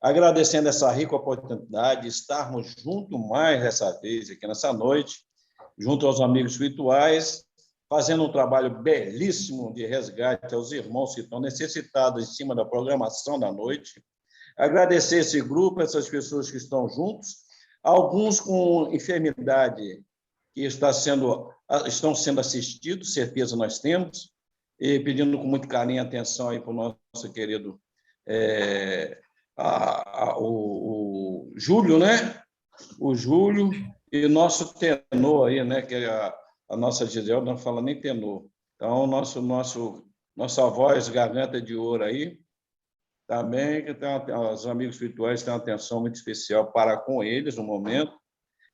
agradecendo essa rica oportunidade de estarmos juntos mais dessa vez, aqui nessa noite, junto aos amigos espirituais, fazendo um trabalho belíssimo de resgate aos irmãos que estão necessitados em cima da programação da noite. Agradecer esse grupo, essas pessoas que estão juntos, alguns com enfermidade que estão sendo assistidos, certeza nós temos, e pedindo com muito carinho e atenção aí para o nosso querido o Júlio, né? O Júlio e o nosso tenor aí, né? Que é a nossa Gisele não fala nem tenor. Então, nossa voz, garganta de ouro aí, também, que os amigos espirituais têm uma atenção muito especial para com eles, no momento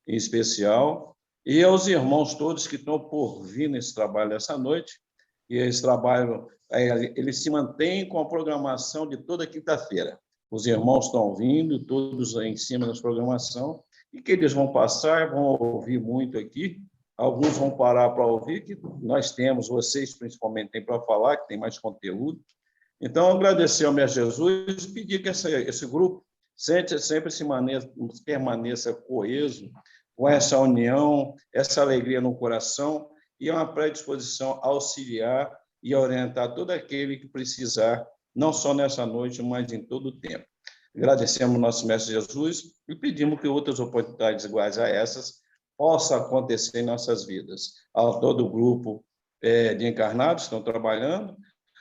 em especial, e aos irmãos todos que estão por vir nesse trabalho dessa noite, e esse trabalho ele se mantém com a programação de toda quinta-feira. Os irmãos estão vindo, todos em cima da programação, e que eles vão passar, vão ouvir muito aqui, alguns vão parar para ouvir, que nós temos, vocês principalmente têm para falar, que tem mais conteúdo. Então, agradecer ao Mestre Jesus e pedir que esse grupo sempre permaneça coeso, com essa união, essa alegria no coração e uma predisposição a auxiliar e orientar todo aquele que precisar, não só nessa noite, mas em todo o tempo. Agradecemos ao nosso Mestre Jesus e pedimos que outras oportunidades iguais a essas possam acontecer em nossas vidas. A todo o grupo de encarnados que estão trabalhando,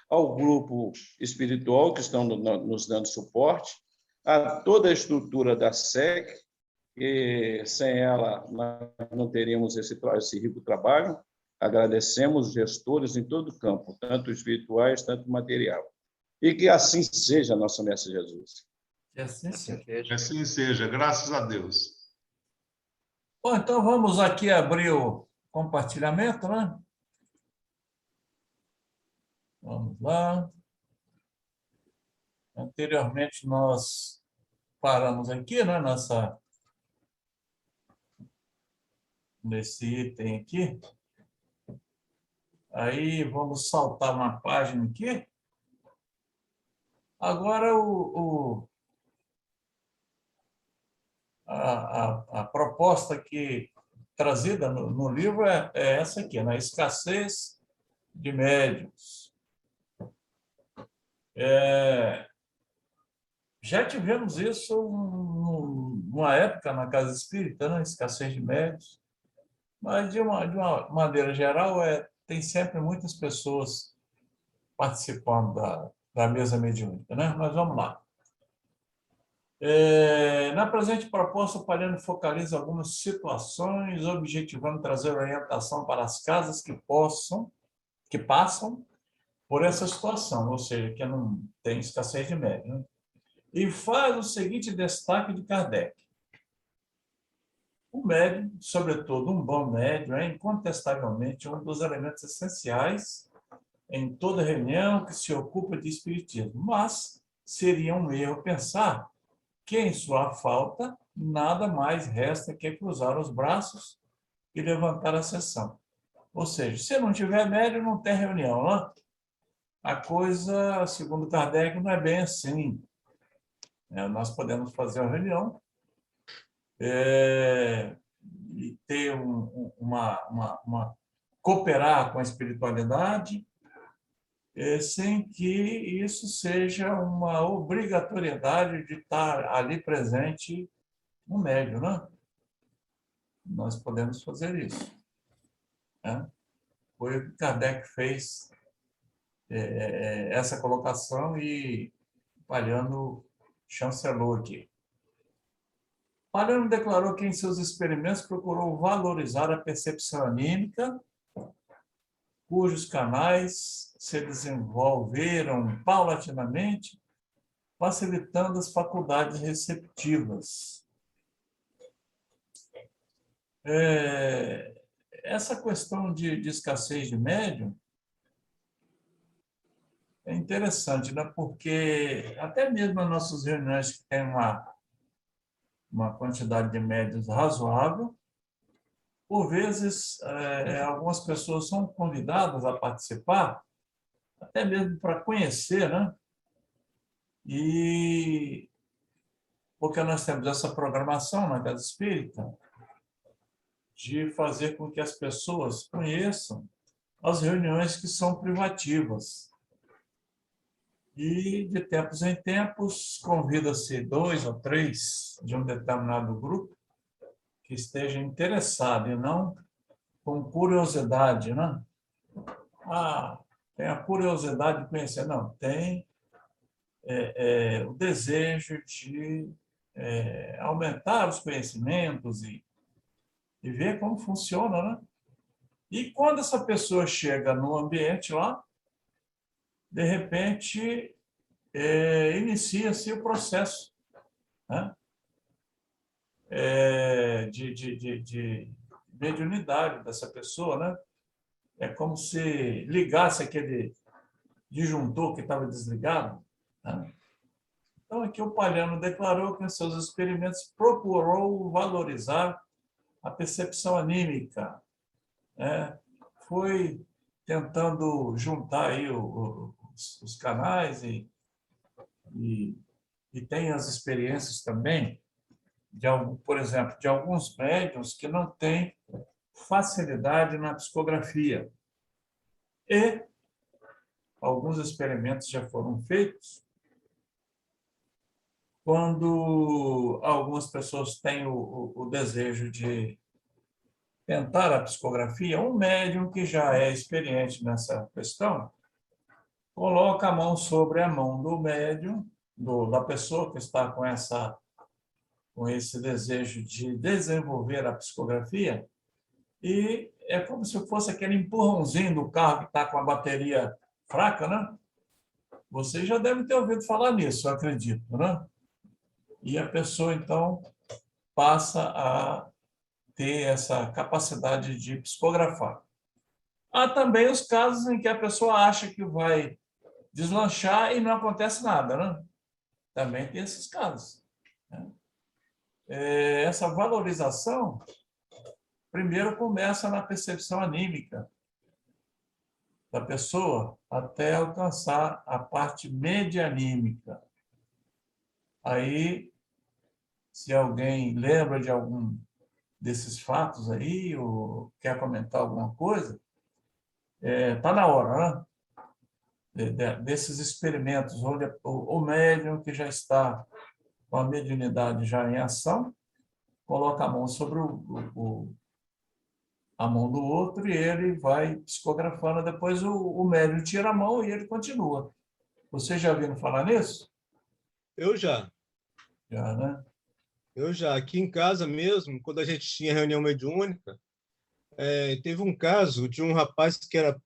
ao grupo espiritual que estão nos dando suporte, a toda a estrutura da SEC, que sem ela nós não teríamos esse rico trabalho. Agradecemos os gestores em todo o campo, tanto espirituais, tanto material. E que assim seja, nosso Mestre Jesus. Que assim seja. Que assim seja, graças a Deus. Bom, então vamos aqui abrir o compartilhamento, né? Vamos lá. Anteriormente nós paramos aqui, né? Nesse item aqui. Aí vamos saltar uma página aqui. Agora a proposta trazida no livro é essa aqui, né? Escassez de médiuns. Já tivemos isso numa época na Casa Espírita, né? Escassez de médiuns. Mas, de uma maneira geral, tem sempre muitas pessoas participando da mesa mediúnica, né? Mas vamos lá. Na presente proposta, o Palhano focaliza algumas situações, objetivando trazer orientação para as casas que passam por essa situação, ou seja, que não tem escassez de médium, né? E faz o seguinte destaque de Kardec. O médium, sobretudo um bom médium, é incontestavelmente um dos elementos essenciais em toda reunião que se ocupa de espiritismo, mas seria um erro pensar que, em sua falta, nada mais resta que cruzar os braços e levantar a sessão. Ou seja, se não tiver médium, não tem reunião, né? A coisa, segundo Kardec, não é bem assim. Nós podemos fazer uma reunião e ter cooperar com a espiritualidade sem que isso seja uma obrigatoriedade de estar ali presente no médium, né? Nós podemos fazer isso, né? Foi o que Kardec fez essa colocação e Palhano chancelou aqui. Palhano declarou que em seus experimentos procurou valorizar a percepção anímica, cujos canais se desenvolveram paulatinamente, facilitando as faculdades receptivas. Essa questão de escassez de médium é interessante, né? Porque até mesmo nas nossas reuniões que tem uma quantidade de médiuns razoável, por vezes algumas pessoas são convidadas a participar, até mesmo para conhecer, né? E porque nós temos essa programação na Casa Espírita de fazer com que as pessoas conheçam as reuniões que são privativas. E, de tempos em tempos, convida-se 2 ou 3 de um determinado grupo que esteja interessado e não com curiosidade, né? Ah, tem a curiosidade de conhecer. Não, tem o desejo de aumentar os conhecimentos e ver como funciona, né? E quando essa pessoa chega no ambiente lá, de repente, inicia-se o processo, né? De mediunidade dessa pessoa, né? É como se ligasse aquele disjuntor que estava desligado, né? Então, aqui o Palhano declarou que em seus experimentos procurou valorizar a percepção anímica, né? Foi tentando juntar aí os canais e tem as experiências também, por exemplo, de alguns médiuns que não têm facilidade na psicografia. E alguns experimentos já foram feitos quando algumas pessoas têm o desejo de tentar a psicografia, um médium que já é experiente nessa questão coloca a mão sobre a mão do médium, da pessoa que está com esse desejo de desenvolver a psicografia, e é como se fosse aquele empurrãozinho do carro que está com a bateria fraca, né? Vocês já devem ter ouvido falar nisso, eu acredito, né? E a pessoa, então, passa a ter essa capacidade de psicografar. Há também os casos em que a pessoa acha que vai deslanchar e não acontece nada, né? Também tem esses casos, né? Essa valorização, primeiro, começa na percepção anímica da pessoa até alcançar a parte medianímica. Aí, se alguém lembra de algum desses fatos aí, ou quer comentar alguma coisa, está na hora, né? Desses experimentos, onde o médium que já está com a mediunidade já em ação, coloca a mão sobre a mão do outro e ele vai psicografando. Depois o médium tira a mão e ele continua. Vocês já ouviram falar nisso? Eu já. Já, né? Eu já. Aqui em casa mesmo, quando a gente tinha reunião mediúnica, teve um caso de um rapaz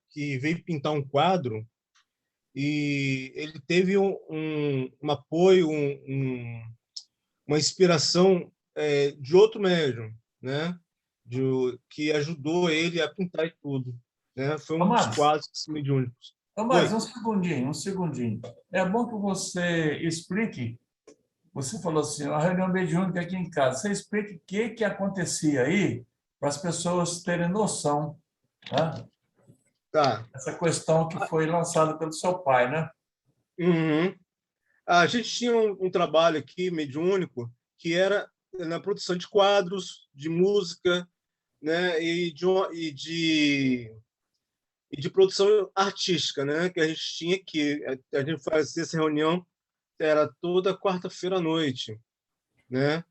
que veio pintar um quadro e ele teve um apoio, uma inspiração de outro médium, né? Que ajudou ele a pintar e tudo, né? Foi um dos Tomás, quadros mediúnicos. Tomás, um segundinho. É bom que você explique. Você falou assim, uma reunião mediúnica aqui em casa. Você explique o que acontecia aí para as pessoas terem noção, né? Tá. Essa questão que foi lançada pelo seu pai, né? Uhum. A gente tinha um trabalho aqui mediúnico que era na produção de quadros, de música, né, e de produção artística, né, que a gente tinha aqui. A gente fazia essa reunião, era toda quarta-feira à noite, né?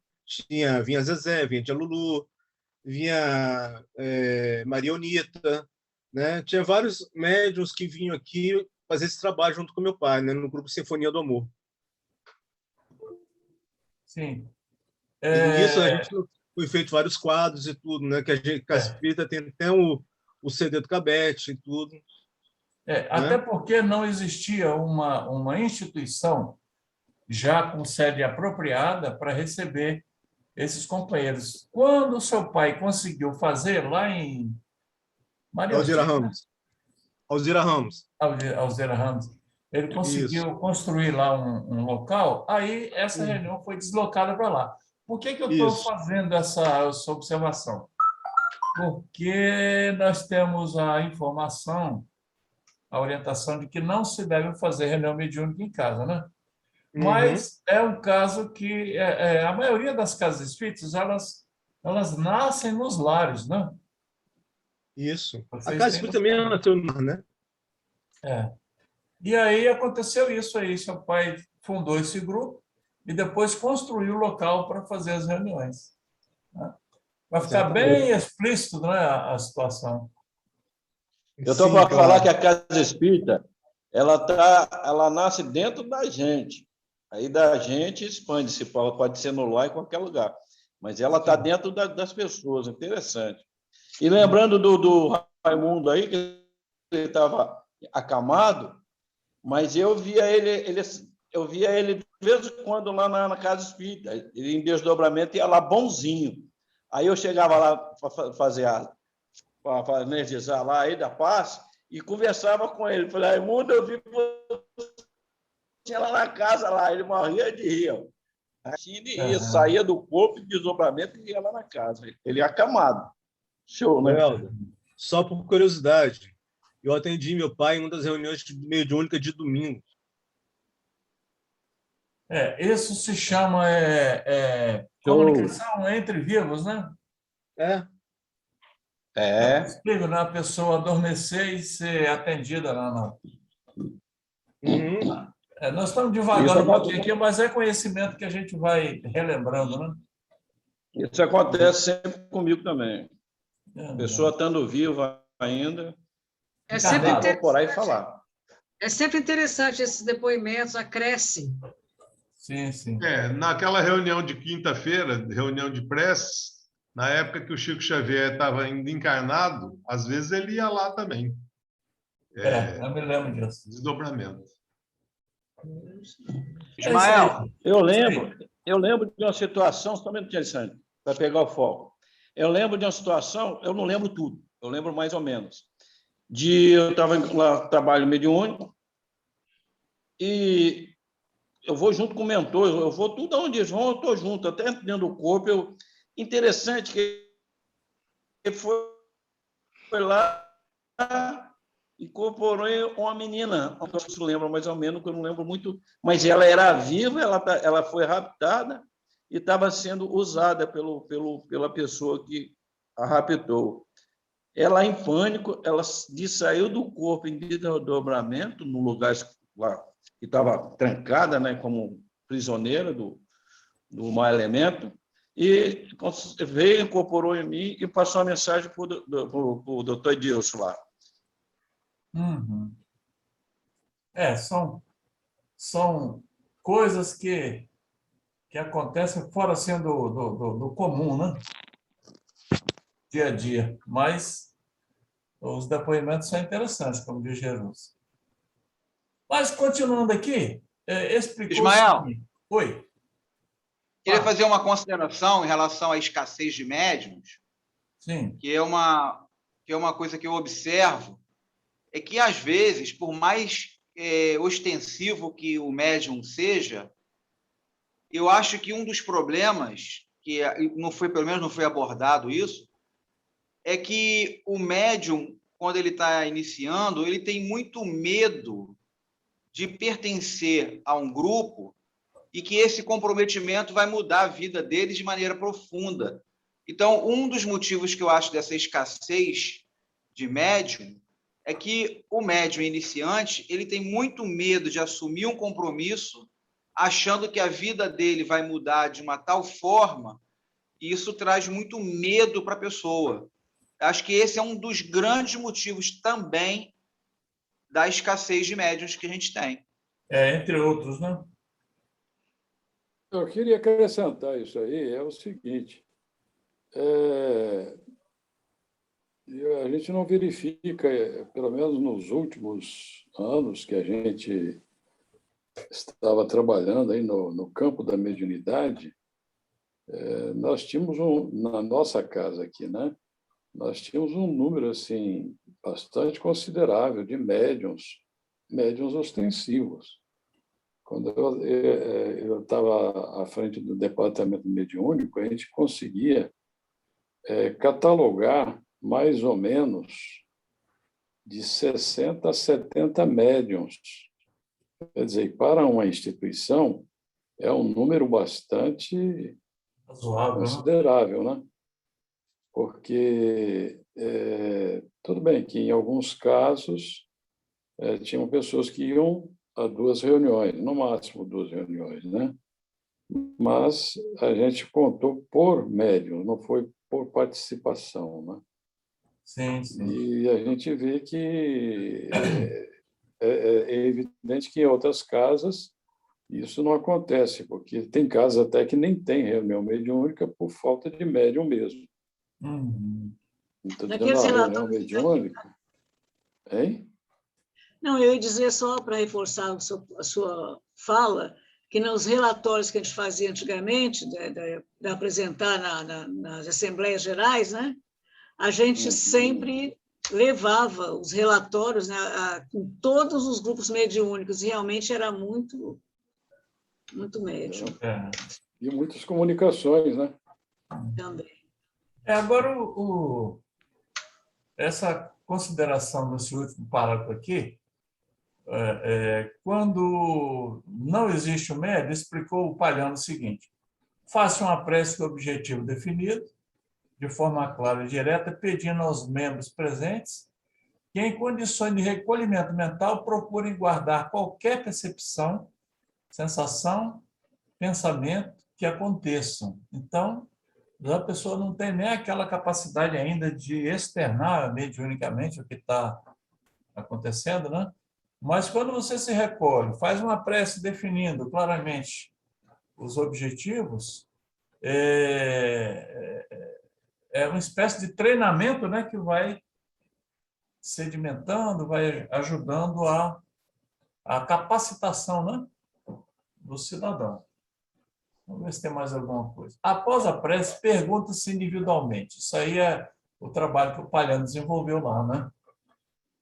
Vinha Zezé, vinha Tia Lulu, vinha Maria Onita, né? Tinha vários médiuns que vinham aqui fazer esse trabalho junto com meu pai, né, no grupo Sinfonia do Amor. Sim. E nisso a gente foi feito vários quadros e tudo, né? Que a Espírita tem até o CD do Cabete e tudo. Até porque não existia uma instituição já com sede apropriada para receber esses companheiros. Quando o seu pai conseguiu fazer lá em Alzira Ramos. Alzira Ramos. Alzira Ramos, ele conseguiu construir lá um local, aí essa reunião foi deslocada para lá. Por que eu estou fazendo essa observação? Porque nós temos a informação, a orientação de que não se deve fazer reunião mediúnica em casa, né? Uhum. Mas é um caso que a maioria das casas espíritas, elas nascem nos lares, né? Isso. A Vocês casa têm espírita também é nacional, né? é. E aí aconteceu isso aí. Seu pai fundou esse grupo e depois construiu o local para fazer as reuniões, né? Vai ficar bem Exatamente. explícito, né, a situação. Eu estou Sim, para falar claro. que a casa espírita ela nasce dentro da gente. Aí da gente expande-se, pode ser no lar em qualquer lugar. Mas ela está Sim. dentro das pessoas, interessante. E lembrando do Raimundo aí, que ele estava acamado, mas eu via ele de vez em quando lá na casa espírita. Ele em desdobramento ia lá bonzinho. Aí eu chegava lá para fazer para energizar lá aí da paz e conversava com ele. Falei, Raimundo, eu vi você lá na casa lá. Ele morria de rir. Assim ele ia, Aham. saía do corpo de desdobramento e ia lá na casa. Ele acamado. Show, Ô, né? Helder, só por curiosidade, eu atendi meu pai em uma das reuniões mediúnicas de domingo. Isso se chama Show. comunicação entre vivos, né? É. É É. possível, né, a pessoa adormecer e ser atendida lá. Uhum. Nós estamos Isso divagando um pouquinho aqui, acontece, mas é conhecimento que a gente vai relembrando, né? isso acontece sempre comigo também. A pessoa É, estando viva ainda, É sempre encarnado. incorporar e interessante, falar. é sempre interessante esses depoimentos, acresce. Sim, sim. Naquela reunião de quinta-feira, reunião de prece, na época que o Chico Xavier estava ainda encarnado, às vezes ele ia lá também, Eu me lembro disso. desdobramento. É isso aí. Ismael, Eu Isso aí. lembro, eu lembro de uma situação, só um minutinho, Alexandre, para pegar o foco. Eu lembro de uma situação, eu não lembro tudo, eu lembro mais ou menos. Eu estava lá, trabalho mediúnico, e eu vou junto com o mentor, eu vou tudo onde eles vão, eu estou junto, até dentro do corpo. Interessante que ele foi lá, incorporou uma menina, eu não lembro mais ou menos, que eu não lembro muito, mas ela era viva, ela foi raptada e estava sendo usada pela pessoa que a raptou. Ela, em pânico, ela saiu do corpo em desdobramento, no lugar lá, que estava trancada, né, como prisioneira do mau elemento, e veio, incorporou em mim e passou a mensagem para o doutor Edilson lá. Uhum. São coisas que acontecem fora assim do comum, né? Dia a dia. Mas os depoimentos são interessantes, como diz Jesus. Mas, continuando aqui, explicou o Ismael, seguinte. Oi, queria fala. fazer uma consideração em relação à escassez de médiums, Sim. que é uma coisa que eu observo, é que, às vezes, por mais ostensivo que o médium seja, eu acho que um dos problemas, que não foi, pelo menos não foi abordado isso, é que o médium, quando ele está iniciando, ele tem muito medo de pertencer a um grupo e que esse comprometimento vai mudar a vida deles de maneira profunda. Então, um dos motivos que eu acho dessa escassez de médium é que o médium iniciante ele tem muito medo de assumir um compromisso, achando que a vida dele vai mudar de uma tal forma, e isso traz muito medo para a pessoa. Acho que esse é um dos grandes motivos também da escassez de médiuns que a gente tem. Entre outros, né? Eu queria acrescentar isso aí, é o seguinte, a gente não verifica, pelo menos nos últimos anos que a gente estava trabalhando aí no campo da mediunidade, nós tínhamos na nossa casa aqui, né? Nós tínhamos um número assim bastante considerável de médiuns ostensivos. Quando eu estava à frente do departamento mediúnico, a gente conseguia catalogar mais ou menos de 60 a 70 médiuns Quer dizer, para uma instituição, é um número bastante Razoável, né? considerável, né? Porque, tudo bem que, em alguns casos, tinham pessoas que iam a 2 reuniões, no máximo 2 reuniões, né? Mas a gente contou por médium, não foi por participação, né? Sim, sim. E a gente vê que é evidente que em outras casas isso não acontece, porque tem casas até que nem tem reunião mediúnica por falta de médium mesmo. Uhum. Então, Naqueles a reunião relatórios. mediúnica, hein? Não, eu ia dizer só para reforçar a sua fala, que nos relatórios que a gente fazia antigamente, de apresentar nas Assembleias Gerais, né, a gente sempre levava os relatórios, né, com todos os grupos mediúnicos, e realmente era muito, muito médium É. E muitas comunicações, né? também. Agora, essa consideração desse último parágrafo aqui, quando não existe o médium, explicou o Palhano o seguinte: faça uma prece com objetivo definido, de forma clara e direta, pedindo aos membros presentes que, em condições de recolhimento mental, procurem guardar qualquer percepção, sensação, pensamento que aconteçam. Então, a pessoa não tem nem aquela capacidade ainda de externar mediunicamente o que está acontecendo, né? Mas quando você se recolhe, faz uma prece definindo claramente os objetivos, é uma espécie de treinamento, né, que vai sedimentando, vai ajudando a capacitação, né, do cidadão. Vamos ver se tem mais alguma coisa. Após a prece, pergunta-se individualmente. Isso aí é o trabalho que o Palhano desenvolveu lá, né?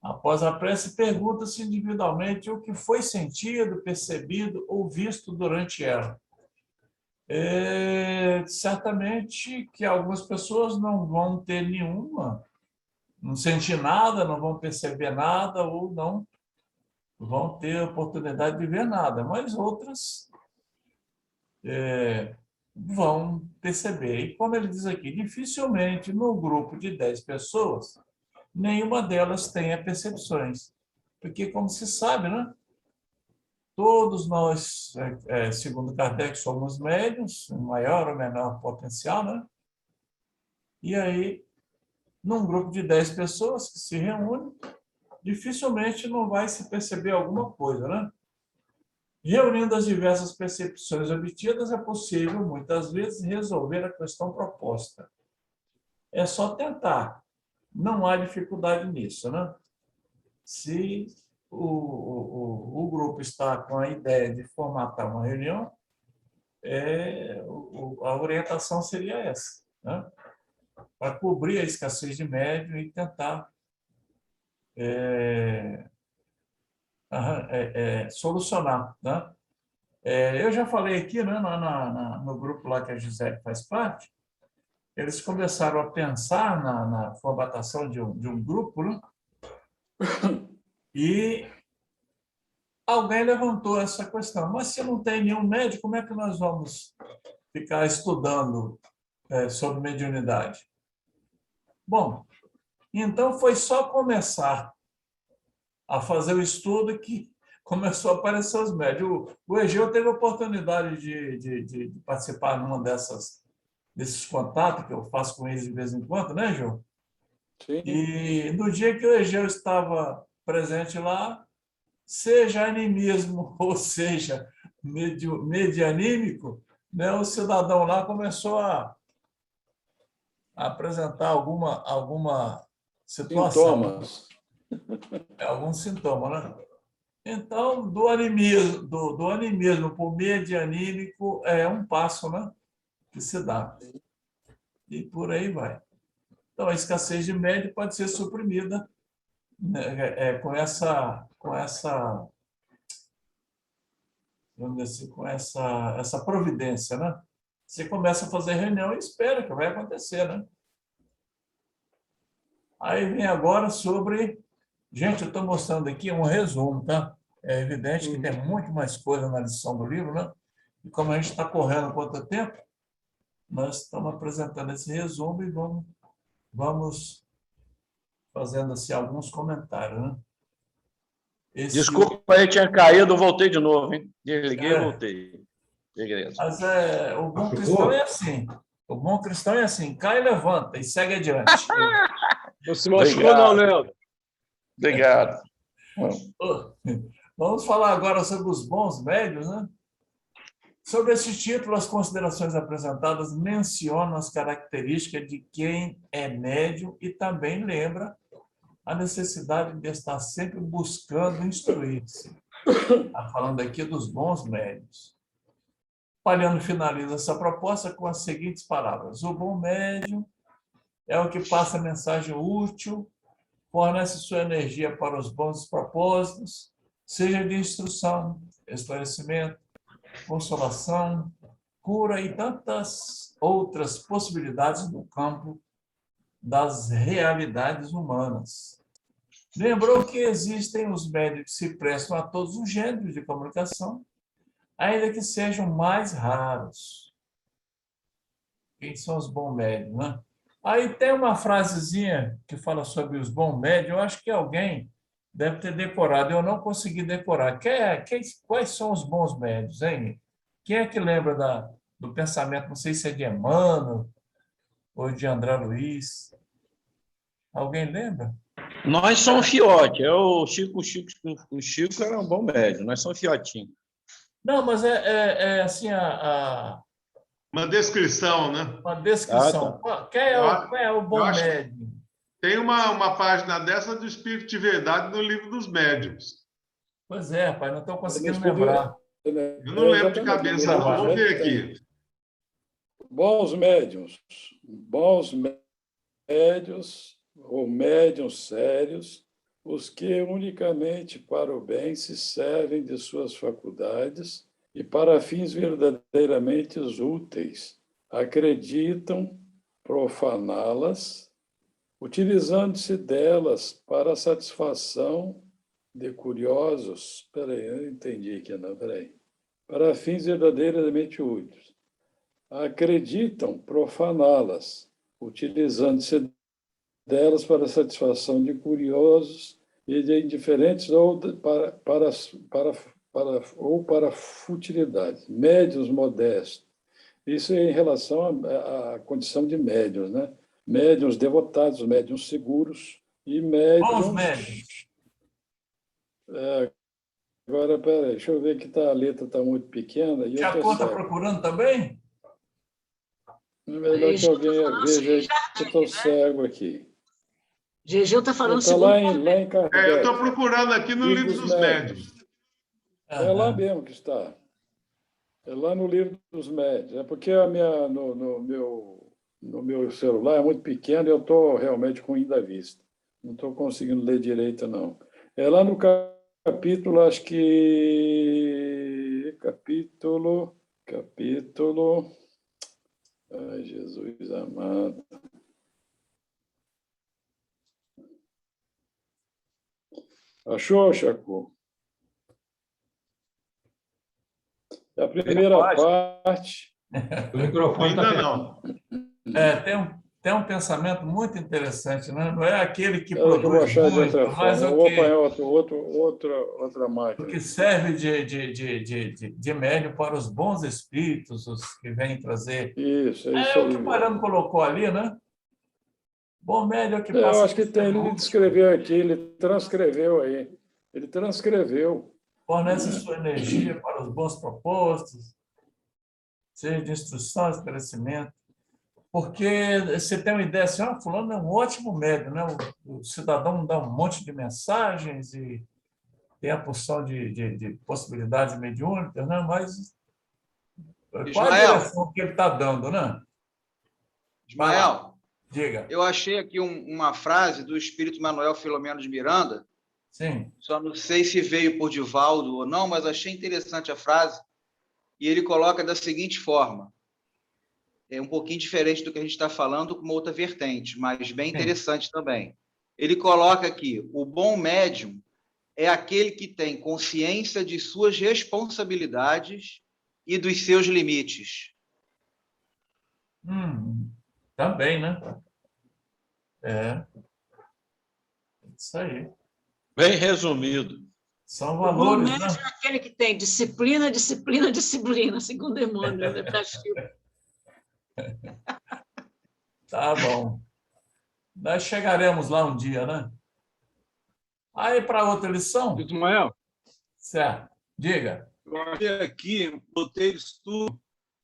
Após a prece, pergunta-se individualmente o que foi sentido, percebido ou visto durante ela. Certamente que algumas pessoas não vão ter nenhuma, não sentir nada, não vão perceber nada ou não vão ter oportunidade de ver nada, mas outras vão perceber. E como ele diz aqui, dificilmente no grupo de 10 pessoas, nenhuma delas tenha percepções. Porque, como se sabe, né? Todos nós, segundo Kardec, somos médiuns, em maior ou menor potencial, né? E aí, num grupo de 10 pessoas que se reúnem, dificilmente não vai se perceber alguma coisa, né? Reunindo as diversas percepções obtidas, é possível, muitas vezes, resolver a questão proposta. É só tentar. Não há dificuldade nisso, né? Se o grupo está com a ideia de formatar uma reunião, a orientação seria essa, né? Para cobrir a escassez de médium e tentar solucionar, né? Eu já falei aqui, né, no grupo lá que a Gisele faz parte, eles começaram a pensar na formatação de um grupo, né? E alguém levantou essa questão. Mas se não tem nenhum médium, como é que nós vamos ficar estudando sobre mediunidade? Bom, então foi só começar a fazer o estudo que começou a aparecer os médios. O Egeu teve a oportunidade de participar numa desses contatos que eu faço com eles de vez em quando, né, Egeu? Sim. E no dia que o Egeu estava presente lá, seja animismo ou seja medianímico, né, o cidadão lá começou a apresentar alguma situação, Sintomas. algum sintoma, né? Então, do animismo para o medianímico é um passo, né, que se dá. E por aí vai. Então, a escassez de médio pode ser suprimida, né, com essa vamos dizer assim, com essa providência, né? Você começa a fazer reunião e espera que vai acontecer, né? Aí vem agora sobre... Gente, eu estou mostrando aqui um resumo, tá? É evidente que tem muito mais coisa na lição do livro, né? E como a gente está correndo quanto tempo, nós estamos apresentando esse resumo e vamos fazendo assim, alguns comentários, né? Desculpa, aí tinha caído, eu voltei de novo, hein? Desliguei e voltei. Beleza. Mas o bom cristão é assim. O bom cristão é assim, cai, levanta e segue adiante. Não se machucou, não, Leandro. Obrigado. Vamos falar agora sobre os bons médios, né? Sobre esse título, as considerações apresentadas mencionam as características de quem é médium e também lembra a necessidade de estar sempre buscando instruir-se. Está falando aqui dos bons médios. Palhano finaliza essa proposta com as seguintes palavras: o bom médium é o que passa mensagem útil, fornece sua energia para os bons propósitos, seja de instrução, esclarecimento, consolação, cura e tantas outras possibilidades no campo das realidades humanas. Lembrou que existem os médios que se prestam a todos os gêneros de comunicação, ainda que sejam mais raros. Quem são os bons médios, né? Aí tem uma frasezinha que fala sobre os bons médios, eu acho que alguém deve ter decorado, eu não consegui decorar. Quais são os bons médios, hein? Quem é que lembra do pensamento, não sei se é de Emmanuel ou de André Luiz? Alguém lembra? Nós somos fiote. O Chico era um bom médium, nós somos fiotinho. Não, mas é assim Uma descrição, né? uma descrição. Tá. Quem é o bom médium? Tem uma página dessa do Espírito de Verdade no Livro dos Médiuns. Pois é, pai, não estou conseguindo lembrar. Eu não lembro de cabeça, não. Vou ver aqui. Bons médiuns ou médiuns sérios, os que unicamente para o bem se servem de suas faculdades e para fins verdadeiramente úteis, acreditam profaná-las, utilizando-se delas para a satisfação de curiosos. Espera aí, eu não entendi aqui, não, espera aí. Para fins verdadeiramente úteis. Acreditam profaná-las, utilizando-se delas para a satisfação de curiosos e de indiferentes ou para futilidade. Médiuns modestos. Isso é em relação à condição de médiuns, né? Médiuns devotados, médiuns seguros e médiuns... Bons médiuns. Agora, peraí, deixa eu ver que a letra está muito pequena. E Chacon está procurando também? É melhor que alguém veja que eu estou cego aqui. Gegeu está falando Está lá em Kardec. Eu estou procurando aqui no Livro dos Médiuns. É lá mesmo que está. É lá no Livro dos Médiuns. É porque no meu celular é muito pequeno e eu estou realmente ruim da vista. Não estou conseguindo ler direito, não. É lá no capítulo, acho que... Capítulo... Ai, Jesus amado. Achou, Chacon? É a primeira parte. O microfone ainda não. Tem um pensamento muito interessante, né? Não é aquele que Eu vou produz achar de muito, outra mas forma. Eu vou apanhar outra máquina. o que serve de médium para os bons espíritos, os que vêm trazer. Isso É aí. o que o Mariano colocou ali, né? Bom médium é o que passa... Eu acho que ele descreveu aqui, ele transcreveu aí. Ele transcreveu. Fornece sua energia para os bons propósitos, seja de instrução, esclarecimento. Porque você tem uma ideia assim, fulano é um ótimo médium, né? O cidadão dá um monte de mensagens e tem a porção de possibilidades mediúnicas, né? Mas qual a direção que ele está dando, né? Ismael, diga. Eu achei aqui uma frase do Espírito Manuel Filomeno de Miranda. Sim. Só não sei se veio por Divaldo ou não, mas achei interessante a frase. E ele coloca da seguinte forma. É um pouquinho diferente do que a gente está falando, com uma outra vertente, mas bem interessante também. Ele coloca aqui: o bom médium é aquele que tem consciência de suas responsabilidades e dos seus limites. Também, né? É isso aí. Bem resumido. São O bom valores, né? médio é aquele que tem disciplina, disciplina, disciplina, segundo Emmanuel, né? Tá bom. Nós chegaremos lá um dia, né? Aí, para outra lição? Ismael, Certo. Diga. eu achei aqui, botei estudo,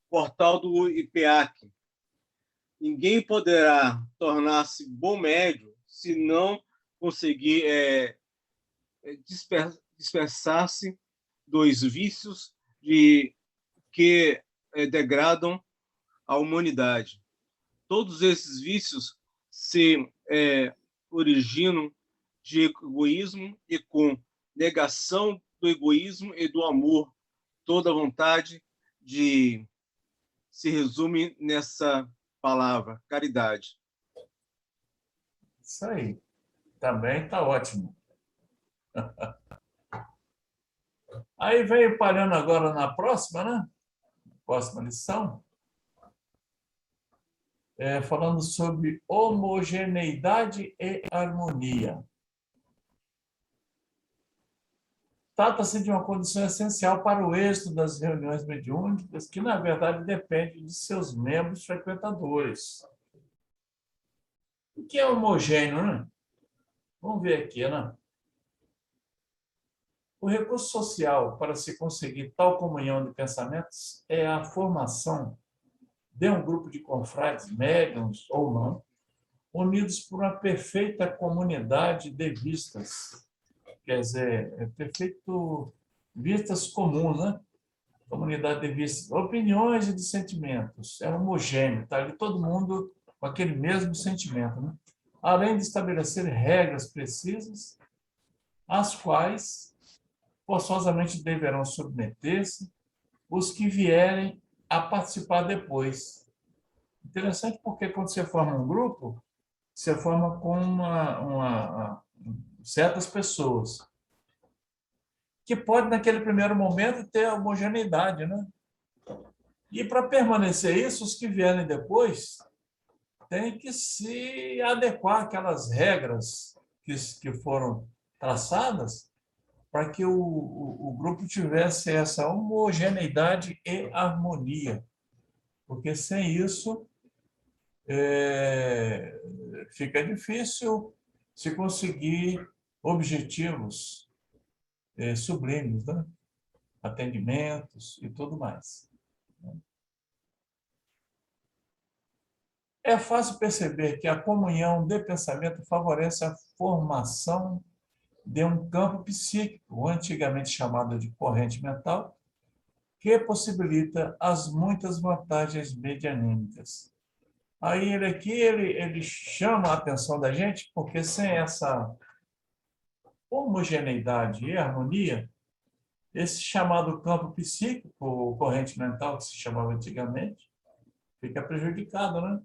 portal do IPEAC. Ninguém poderá tornar-se bom médium se não conseguir dispersar-se dos vícios que degradam a humanidade. Todos esses vícios se originam de egoísmo e com negação do egoísmo e do amor, toda a vontade se resume nessa palavra, caridade. Isso aí. Também está ótimo. Aí veio parando agora na próxima, né? Próxima lição. Falando sobre homogeneidade e harmonia. Trata-se de uma condição essencial para o êxito das reuniões mediúnicas, que, na verdade, depende de seus membros frequentadores. O que é homogêneo, né? Vamos ver aqui, né? O recurso social para se conseguir tal comunhão de pensamentos é a formação de um grupo de confrades, médiuns ou não, unidos por uma perfeita comunidade de vistas. Quer dizer, perfeito vistas comuns, né? Comunidade de vistas, opiniões e de sentimentos. É homogêneo, tá ali todo mundo com aquele mesmo sentimento, né? Além de estabelecer regras precisas, às quais forçosamente deverão submeter-se os que vierem a participar depois. Interessante porque quando você forma um grupo, você forma com certas pessoas que pode, naquele primeiro momento, ter homogeneidade, né? E para permanecer isso, os que vierem depois têm que se adequar àquelas regras que foram traçadas para que o grupo tivesse essa homogeneidade e harmonia. Porque sem isso fica difícil se conseguir objetivos sublimes, né? Atendimentos e tudo mais. É fácil perceber que a comunhão de pensamento favorece a formação de um campo psíquico, antigamente chamado de corrente mental, que possibilita as muitas vantagens medianímicas. Aí ele chama a atenção da gente, porque sem essa homogeneidade e harmonia, esse chamado campo psíquico, ou corrente mental, que se chamava antigamente, fica prejudicado, né?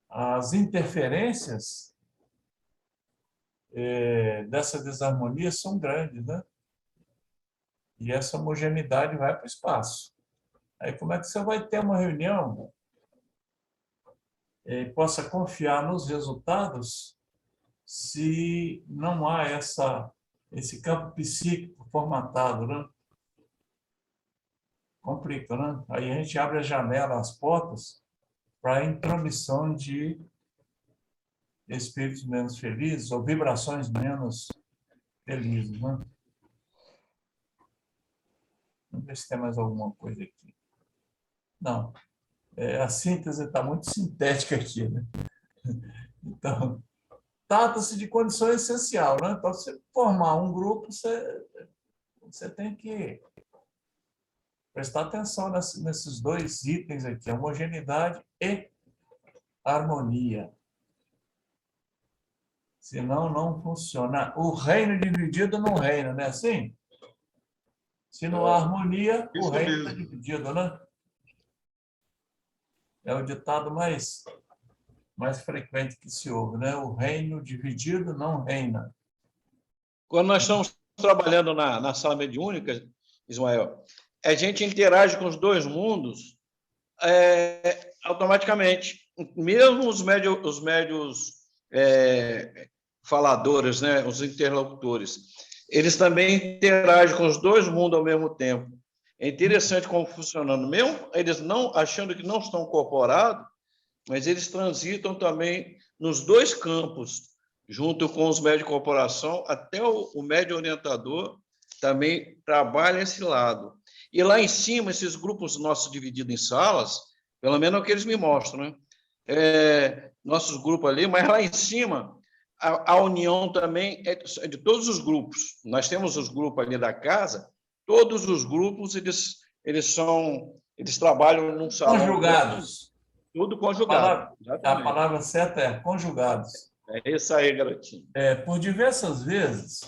As interferências dessa desarmonia são grandes, né? E essa homogeneidade vai para o espaço. Aí como é que você vai ter uma reunião e possa confiar nos resultados se não há esse campo psíquico formatado, né? Complica, né? Aí a gente abre a janela, as portas, para a intromissão de espíritos menos felizes ou vibrações menos felizes, né? Vamos ver se tem mais alguma coisa aqui. Não. A síntese está muito sintética aqui, né? Então, trata-se de condição essencial, né? Para você formar um grupo, você tem que prestar atenção nesses dois itens aqui, homogeneidade e harmonia. Senão, não funciona. O reino dividido não reina, não é assim? Se não há harmonia, o reino está dividido, né? É o ditado mais frequente que se ouve, né? O reino dividido não reina. Quando nós estamos trabalhando na sala mediúnica, Ismael, a gente interage com os dois mundos automaticamente. Mesmo os médios faladores, né, os interlocutores, eles também interagem com os dois mundos ao mesmo tempo. É interessante como funcionando, mesmo eles não achando que não estão incorporados, mas eles transitam também nos dois campos, junto com os médios de corporação, até o médio orientador também trabalha esse lado. E lá em cima, esses grupos nossos divididos em salas, pelo menos é o que eles me mostram, né? Nossos grupos ali, mas lá em cima, a união também é de todos os grupos. Nós temos os grupos ali da casa, todos os grupos, eles trabalham num salão. Conjugados. Tudo conjugado. A palavra certa é conjugados. É isso aí, garotinho. Por diversas vezes,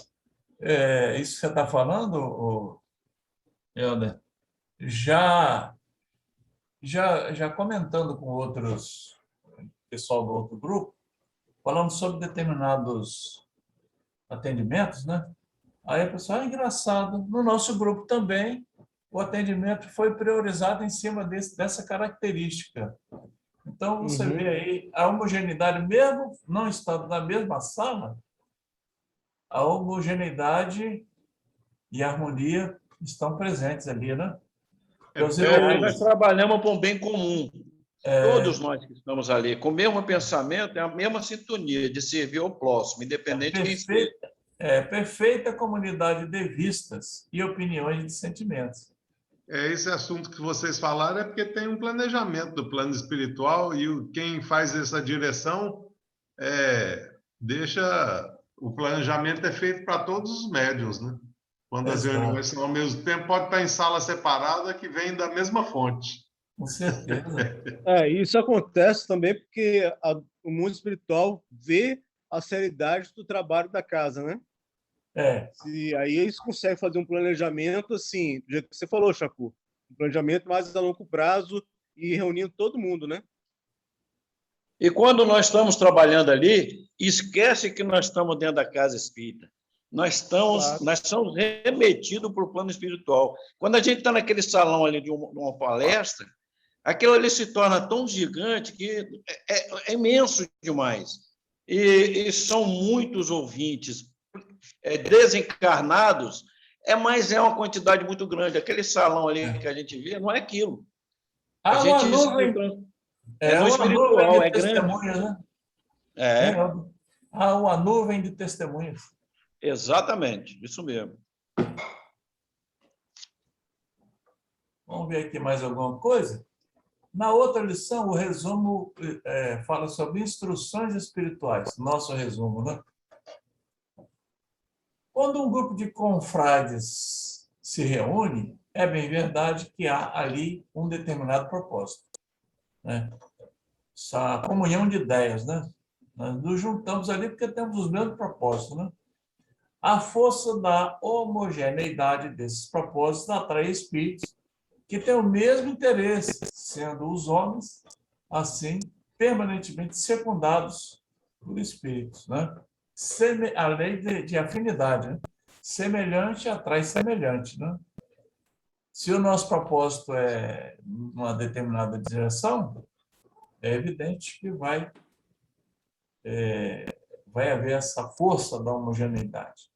isso que você está falando, Helder, já comentando com outros pessoal do outro grupo, falando sobre determinados atendimentos, né? Aí a pessoa, engraçado, no nosso grupo também, o atendimento foi priorizado em cima dessa característica. Então, você vê aí a homogeneidade, mesmo não estando na mesma sala, a homogeneidade e a harmonia estão presentes ali, né? Nós trabalhamos para um bem comum. Todos nós que estamos ali, com o mesmo pensamento, é a mesma sintonia de servir ao próximo, independente de quem seja. Perfeita comunidade de vistas e opiniões de sentimentos. Esse assunto que vocês falaram é porque tem um planejamento do plano espiritual e quem faz essa direção deixa... O planejamento é feito para todos os médiuns, né? Quando as reuniões são ao mesmo tempo, pode estar em sala separada que vem da mesma fonte. Com certeza. Isso acontece também porque o mundo espiritual vê a seriedade do trabalho da casa, né? Aí eles conseguem fazer um planejamento assim, do jeito que você falou, Chacu, um planejamento mais a longo prazo e reunindo todo mundo, né? E quando nós estamos trabalhando ali, esquece que nós estamos dentro da casa espírita. Nós somos remetidos para o plano espiritual. Quando a gente está naquele salão ali de uma palestra, aquilo ali se torna tão gigante que é imenso demais. E são muitos ouvintes desencarnados, mas é uma quantidade muito grande. Aquele salão ali que a gente vê não é aquilo. A gente no espiritual, é grande. Né? Há uma nuvem de testemunhas. Exatamente, isso mesmo. Vamos ver aqui mais alguma coisa? Na outra lição, o resumo fala sobre instruções espirituais. Nosso resumo, né? Quando um grupo de confrades se reúne, é bem verdade que há ali um determinado propósito, né? Essa comunhão de ideias, né? Nós nos juntamos ali porque temos os mesmos propósitos, né? A força da homogeneidade desses propósitos atrai espíritos que têm o mesmo interesse, sendo os homens, assim, permanentemente secundados por espíritos, né? A lei de afinidade, né? Semelhante atrai semelhante, né? Se o nosso propósito é uma determinada direção, é evidente que vai haver essa força da homogeneidade.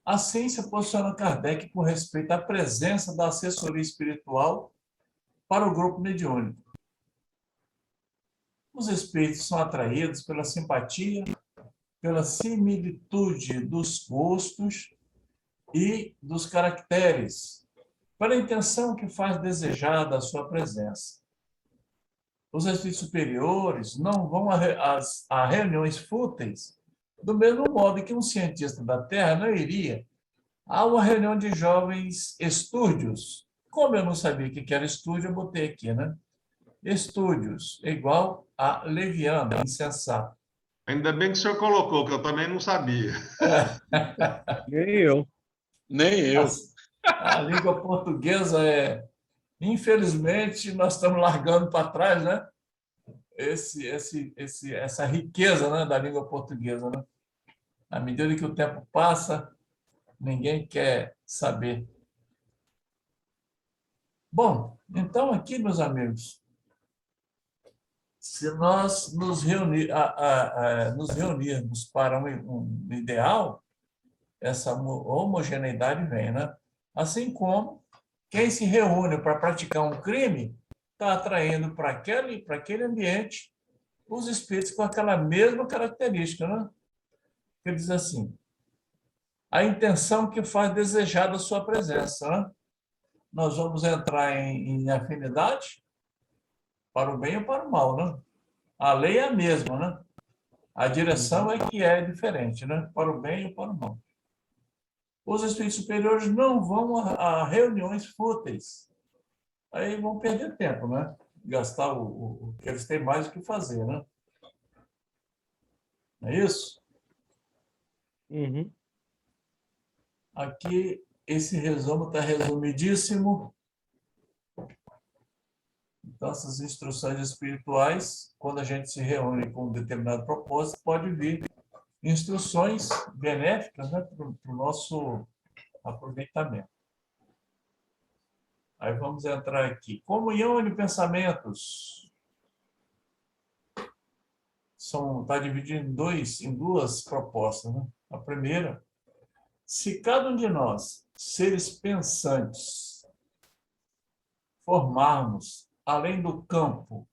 Assim se posiciona Kardec com respeito à presença da assessoria espiritual para o grupo mediúnico. Os espíritos são atraídos pela simpatia, pela similitude dos gostos e dos caracteres, pela intenção que faz desejada a sua presença. Os espíritos superiores não vão a reuniões fúteis do mesmo modo que um cientista da Terra não iria a uma reunião de jovens estúdios. Como eu não sabia o que era estúdio, eu botei aqui, né? Estúdios é igual a leviano, insensato. Ainda bem que o senhor colocou, que eu também não sabia. Nem eu. Nem eu. A língua portuguesa infelizmente, nós estamos largando para trás, né? essa riqueza, né, da língua portuguesa, né? À medida que o tempo passa, ninguém quer saber. Bom, então aqui, meus amigos, se nós nos reunirmos para um ideal, essa homogeneidade vem, né? Assim como quem se reúne para praticar um crime está atraindo para aquele ambiente os espíritos com aquela mesma característica, né? Ele diz assim, a intenção que faz desejar a sua presença, né? Nós vamos entrar em afinidade para o bem ou para o mal, né? A lei é a mesma, né? A direção é que é diferente, né? Para o bem ou para o mal. Os espíritos superiores não vão a reuniões fúteis. Aí vão perder tempo, né? Gastar o que eles têm mais o que fazer, né? Não é isso? Uhum. Aqui, esse resumo está resumidíssimo. Então, essas instruções espirituais, quando a gente se reúne com um determinado propósito, pode vir instruções benéficas, né, para o nosso aproveitamento. Aí vamos entrar aqui. Comunhão de pensamentos. Está dividido em duas propostas, né? A primeira, se cada um de nós, seres pensantes, formarmos, além do campo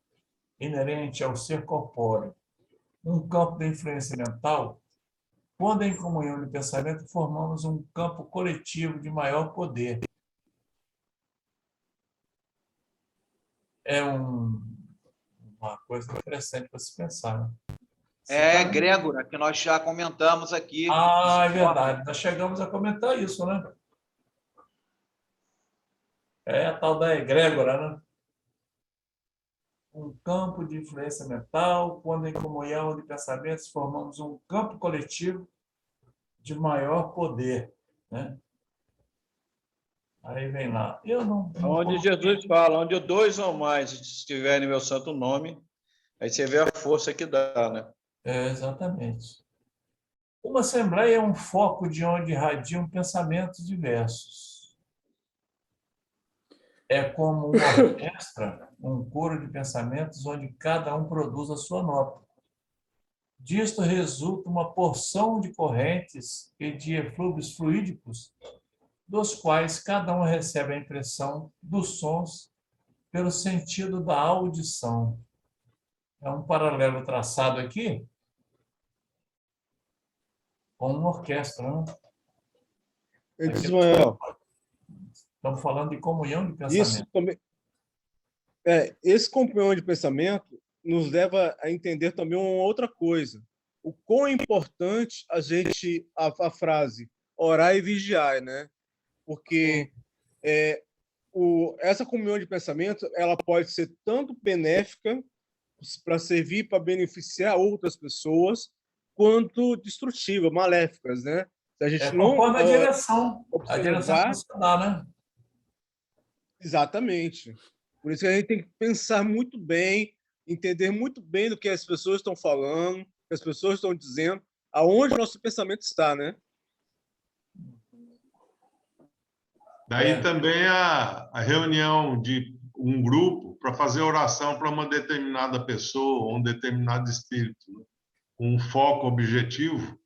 inerente ao ser corpóreo, um campo de influência mental, quando em comunhão de pensamento formamos um campo coletivo de maior poder. É uma coisa interessante para se pensar, né? É egrégora, que nós já comentamos aqui. É verdade. Nós chegamos a comentar isso, né? É a tal da egrégora, né? Um campo de influência mental, quando em comunhão de pensamentos formamos um campo coletivo de maior poder, né? Aí vem lá. Eu não onde Jesus fala, onde dois ou mais estiverem em meu santo nome, aí você vê a força que dá, né? Exatamente. Uma assembleia é um foco de onde irradiam pensamentos diversos. É como uma orquestra, um coro de pensamentos onde cada um produz a sua nota. Disto resulta uma porção de correntes e de eflúvios fluídicos, dos quais cada um recebe a impressão dos sons pelo sentido da audição. É um paralelo traçado aqui com uma orquestra, né? Ismael, Estamos falando de comunhão de isso pensamento. também, esse comunhão de pensamento nos leva a entender também uma outra coisa. O quão importante a frase orar e vigiar, né? Porque essa comunhão de pensamento ela pode ser tanto benéfica para servir para beneficiar outras pessoas, quanto destrutiva, maléficas, né? Se a gente não conforme a direção que observar, você dá, né? exatamente. Por isso que a gente tem que pensar muito bem, entender muito bem do que as pessoas estão falando, o que as pessoas estão dizendo, aonde o nosso pensamento está, né? Daí também a reunião de um grupo para fazer oração para uma determinada pessoa, um determinado espírito, né? Um foco objetivo,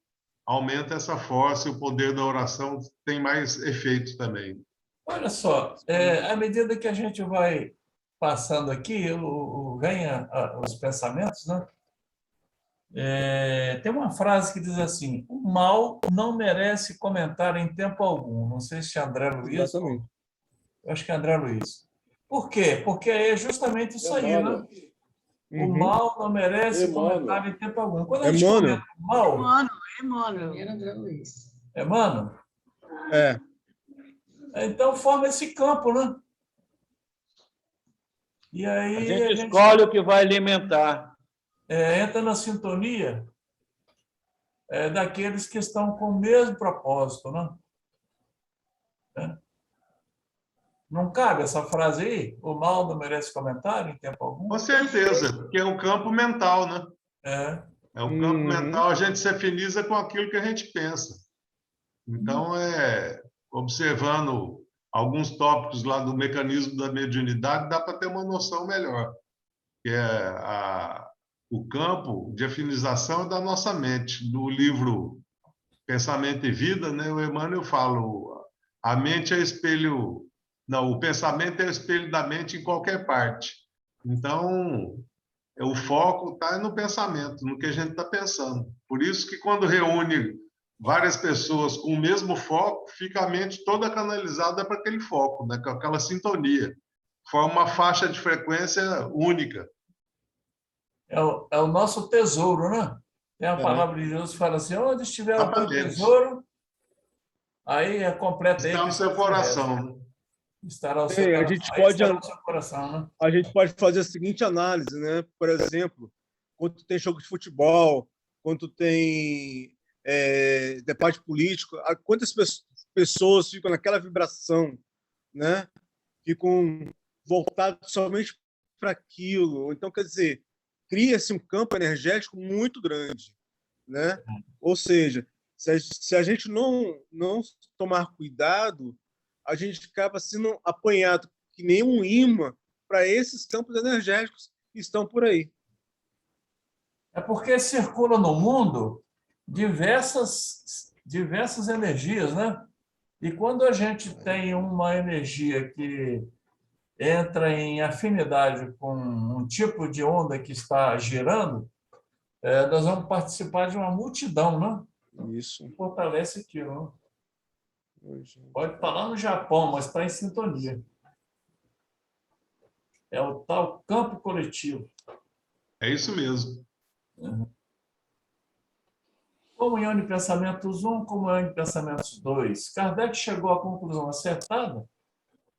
aumenta essa força e o poder da oração tem mais efeito também. Olha só, à medida que a gente vai passando aqui, vem os pensamentos, né? Tem uma frase que diz assim: o mal não merece comentar em tempo algum. Não sei se é André Luiz. Exatamente. Eu acho que é André Luiz. Por quê? Porque é justamente isso aí, né? O mal não merece comentário em tempo algum. Quando a gente comenta o mal... Emmanuel. É mano? É. Então forma esse campo, né? E aí a gente escolhe o que vai alimentar. Entra na sintonia daqueles que estão com o mesmo propósito, né? Não cabe essa frase aí? O mal não merece comentário em tempo algum? Com certeza, porque é o campo mental, né? É. É o campo mental, a gente se afiniza com aquilo que a gente pensa. Então, observando alguns tópicos lá do mecanismo da mediunidade, dá para ter uma noção melhor, que é o campo de afinização da nossa mente. No livro Pensamento e Vida, né, o Emmanuel fala, a mente é espelho... Não, o pensamento é o espelho da mente em qualquer parte. Então, o foco está no pensamento, no que a gente está pensando. Por isso que quando reúne várias pessoas com o mesmo foco, fica a mente toda canalizada para aquele foco, né? Com aquela sintonia. Forma uma faixa de frequência única. É o nosso tesouro, né? Tem a palavra de Jesus que fala assim, onde estiver o teu tesouro, aí é completa aí. Está no seu coração. Estará o seu coração. Estará no seu coração, né? A gente pode fazer a seguinte análise, né? Por exemplo, quando tem jogo de futebol, quando tem debate político, quantas pessoas ficam naquela vibração, né? Ficam voltadas somente para aquilo. Então, quer dizer, cria-se um campo energético muito grande, né? Ou seja, se a gente não tomar cuidado, a gente acaba sendo apanhado que nem um imã para esses campos energéticos que estão por aí. É porque circula no mundo diversas energias, né? E quando a gente tem uma energia que entra em afinidade com um tipo de onda que está girando, nós vamos participar de uma multidão, né? Isso. Fortalece aquilo, né? Pode estar lá no Japão, mas está em sintonia. É o tal campo coletivo. É isso mesmo. Comunhão de pensamentos 1, comunhão de pensamentos 2. Kardec chegou à conclusão acertada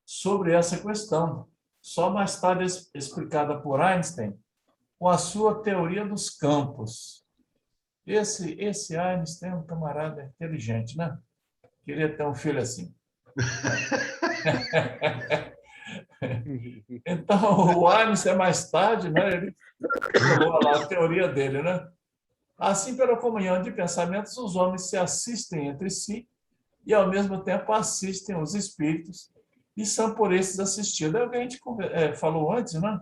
sobre essa questão, só mais tarde explicada por Einstein com a sua teoria dos campos. Esse Einstein é um camarada inteligente, né? Queria ter um filho assim. Então, o Einstein, mais tarde, né, ele falou lá a teoria dele, né? Assim, pela comunhão de pensamentos, os homens se assistem entre si e, ao mesmo tempo, assistem os espíritos e são por esses assistidos. É o que a gente falou antes, né?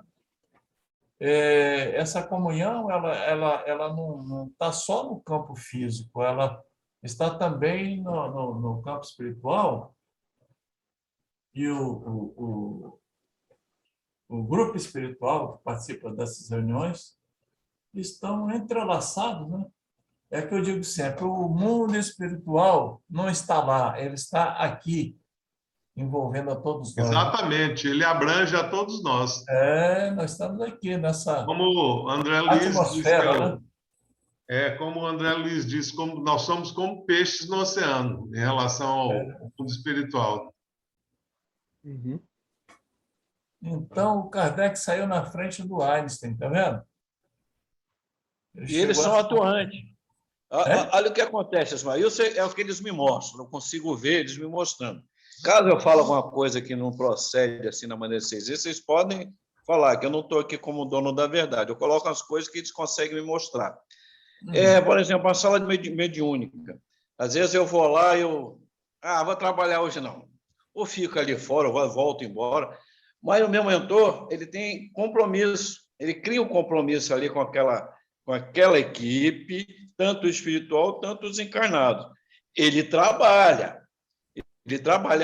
Essa comunhão ela não está só no campo físico, ela está também no campo espiritual. E o grupo espiritual que participa dessas reuniões estão entrelaçados, né? É que eu digo sempre, o mundo espiritual não está lá, ele está aqui, envolvendo a todos nós. Exatamente, ele abrange a todos nós. Nós estamos aqui nessa como André Luiz atmosfera, disse, né? Como o André Luiz disse, nós somos como peixes no oceano, em relação ao mundo espiritual. Uhum. Então, o Kardec saiu na frente do Einstein, tá vendo? E eles são atuantes. Olha o que acontece, Ismael. Isso é o que eles me mostram. Eu consigo ver eles me mostrando. Caso eu fale alguma coisa que não procede assim na maneira de vocês podem falar, que eu não estou aqui como dono da verdade. Eu coloco as coisas que eles conseguem me mostrar. Por exemplo, a sala mediúnica. Às vezes eu vou lá e vou trabalhar hoje não. Ou fico ali fora, ou volto embora. Mas o meu mentor, ele tem compromisso. Ele cria um compromisso ali com aquela equipe, tanto espiritual, tanto os encarnados. Ele trabalha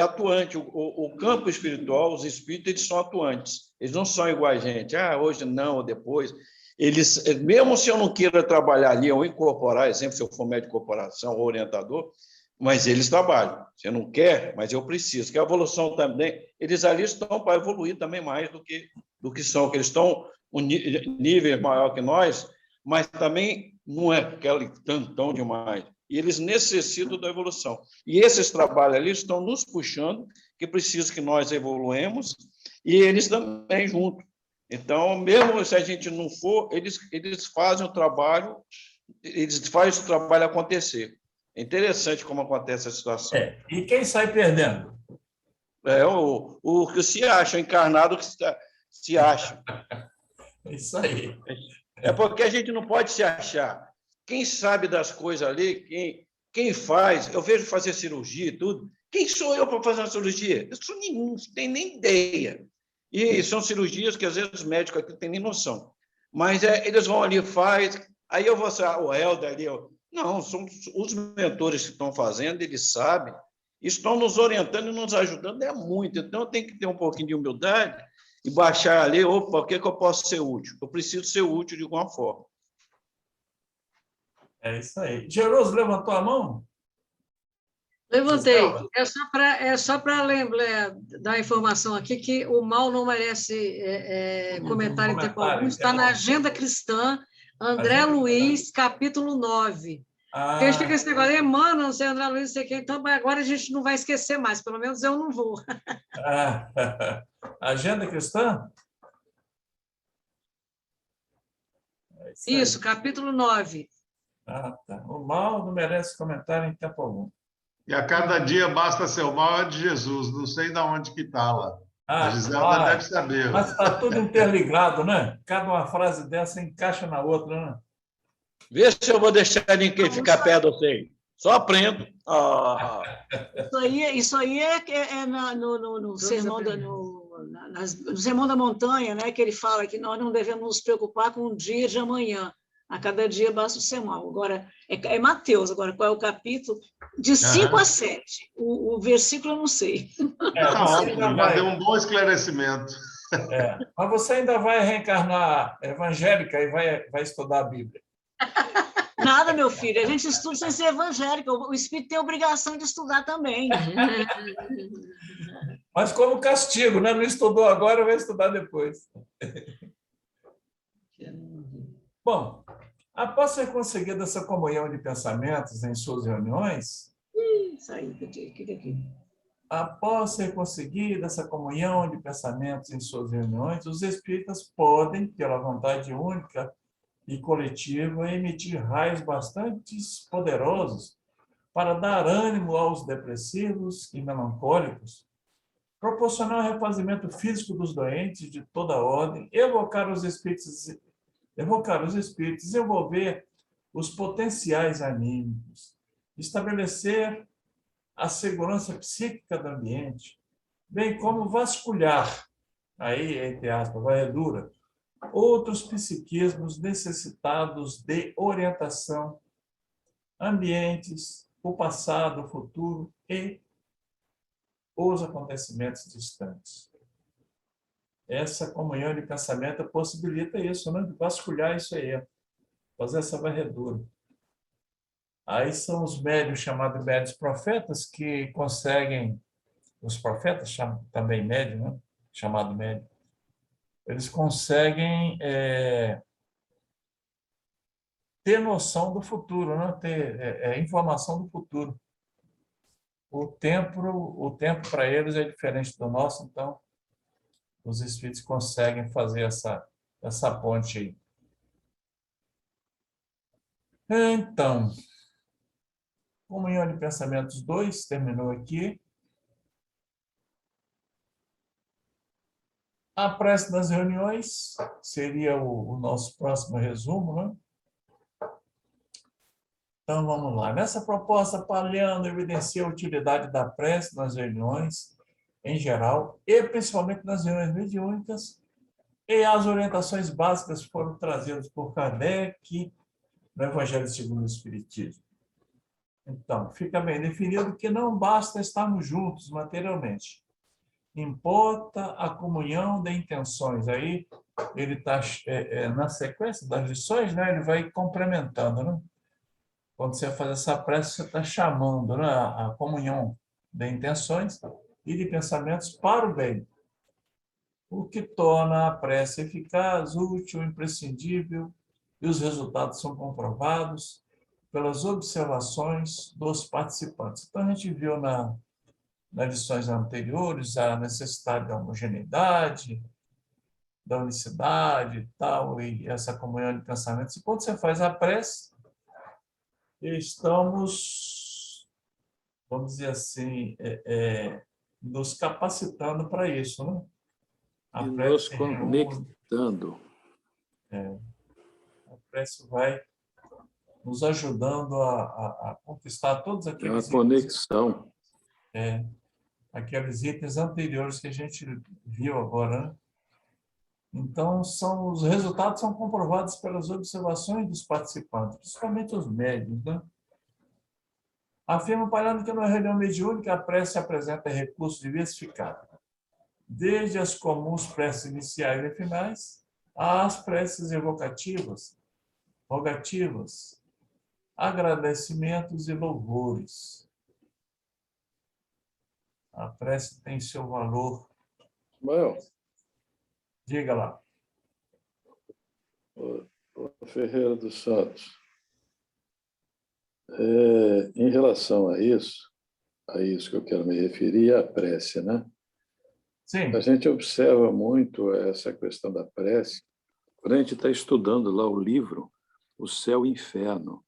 atuante. O campo espiritual, os espíritos, eles são atuantes. Eles não são iguais a gente. Hoje não, ou depois. Eles, mesmo se eu não queira trabalhar ali ou incorporar, exemplo, se eu for médico de corporação ou orientador, mas eles trabalham. Você não quer, mas eu preciso. Que a evolução também, eles ali estão para evoluir também mais do que são, que eles estão um nível maior que nós, mas também não é aquele tantão demais. E eles necessitam da evolução. E esses trabalhos ali estão nos puxando, que precisa que nós evoluemos, e eles também junto. Então, mesmo se a gente não for, eles fazem o trabalho, eles fazem o trabalho acontecer. É interessante como acontece a situação. E quem sai perdendo? O que se acha, encarnado que se acha. É isso aí. É porque a gente não pode se achar. Quem sabe das coisas ali, quem faz, eu vejo fazer cirurgia e tudo. Quem sou eu para fazer uma cirurgia? Eu sou nenhum, não tenho nem ideia. E são cirurgias que às vezes os médicos aqui não têm nem noção. Mas eles vão ali, faz. Aí eu vou ser o Helder ali. Não, são os mentores que estão fazendo, eles sabem, estão nos orientando e nos ajudando muito. Então, eu tenho que ter um pouquinho de humildade e baixar ali, opa, o que eu posso ser útil? Eu preciso ser útil de alguma forma. É isso aí. Geroso levantou a mão? Levantei. Gisela? É só para lembrar, dar informação aqui que o mal não merece comentário em tempo algum. Está na Agenda Cristã, André Luiz, capítulo 9. Porque a gente fica esse negócio, Emmanuel, não sei, André Luiz, não sei quem, então agora a gente não vai esquecer mais, pelo menos eu não vou. Agenda Cristã? Isso, capítulo 9. Tá. O mal não merece comentário em tempo algum. E a cada dia basta ser o mal é de Jesus. Não sei de onde que está lá. A Gisela deve saber. Mas está tudo interligado, né? Cada uma frase dessa encaixa na outra, né? Vê se eu vou deixar ninguém ficar perto de você. Só aprendo. Isso aí no sermão no Sermão da Montanha, né, que ele fala que nós não devemos nos preocupar com o dia de amanhã. A cada dia basta o sermão. Agora, é Mateus, agora qual é o capítulo? De 5 a 7. O versículo eu não sei. Já deu um bom esclarecimento. Mas você ainda vai reencarnar evangélica e vai estudar a Bíblia. Nada, meu filho. A gente estuda sem ser evangélico. O espírito tem a obrigação de estudar também. Mas como castigo, né? Não estudou agora, vai estudar depois. Bom, após ser conseguida essa comunhão de pensamentos em suas reuniões, após ser conseguida essa comunhão de pensamentos em suas reuniões, os espíritas podem, pela vontade única e coletiva, emitir raios bastante poderosos para dar ânimo aos depressivos e melancólicos, proporcionar refazimento físico dos doentes de toda ordem, evocar os espíritos, desenvolver os potenciais anímicos, estabelecer a segurança psíquica do ambiente, bem como vasculhar, aí, entre aspas, varredura, outros psiquismos necessitados de orientação, ambientes, o passado, o futuro e os acontecimentos distantes. Essa comunhão de pensamento possibilita isso, né? Vasculhar isso aí, fazer essa varredura. Aí são os médios, chamados médios profetas, que conseguem, os profetas chamam também médio, né? Chamado médio, eles conseguem ter noção do futuro, né? Ter informação do futuro. O tempo para eles é diferente do nosso, então os espíritos conseguem fazer essa ponte aí. Então, comunhão de pensamentos 2 terminou aqui. A prece das reuniões seria o nosso próximo resumo, né? Então, vamos lá. Nessa proposta, Palhano evidencia a utilidade da prece nas reuniões, em geral, e principalmente nas reuniões mediúnicas, e as orientações básicas foram trazidas por Kardec no Evangelho segundo o Espiritismo. Então, fica bem definido que não basta estarmos juntos materialmente. Importa a comunhão de intenções. Aí, ele está na sequência das lições, né? Ele vai complementando, né? Quando você faz essa prece, você está chamando, né, a comunhão de intenções e de pensamentos para o bem, o que torna a prece eficaz, útil, imprescindível, e os resultados são comprovados pelas observações dos participantes. Então, a gente viu nas lições anteriores a necessidade da homogeneidade, da unicidade e tal, e essa comunhão de pensamentos. E quando você faz a prece, estamos, vamos dizer assim, nos capacitando para isso, né? A E nos prece reúne, conectando. a prece vai nos ajudando a conquistar todos É uma aqueles conexão. aqueles itens anteriores que a gente viu agora, né? Então, os resultados são comprovados pelas observações dos participantes, principalmente os médiuns, né? Afirma Palhano que na reunião mediúnica a prece apresenta recursos diversificados, desde as comuns preces iniciais e finais, às preces evocativas, rogativas, agradecimentos e louvores. A prece tem seu valor. Well, Diga lá. Ferreira dos Santos, em relação a isso que eu quero me referir, é a prece, né? Sim. A gente observa muito essa questão da prece. A gente está estudando lá o livro O Céu e o Inferno,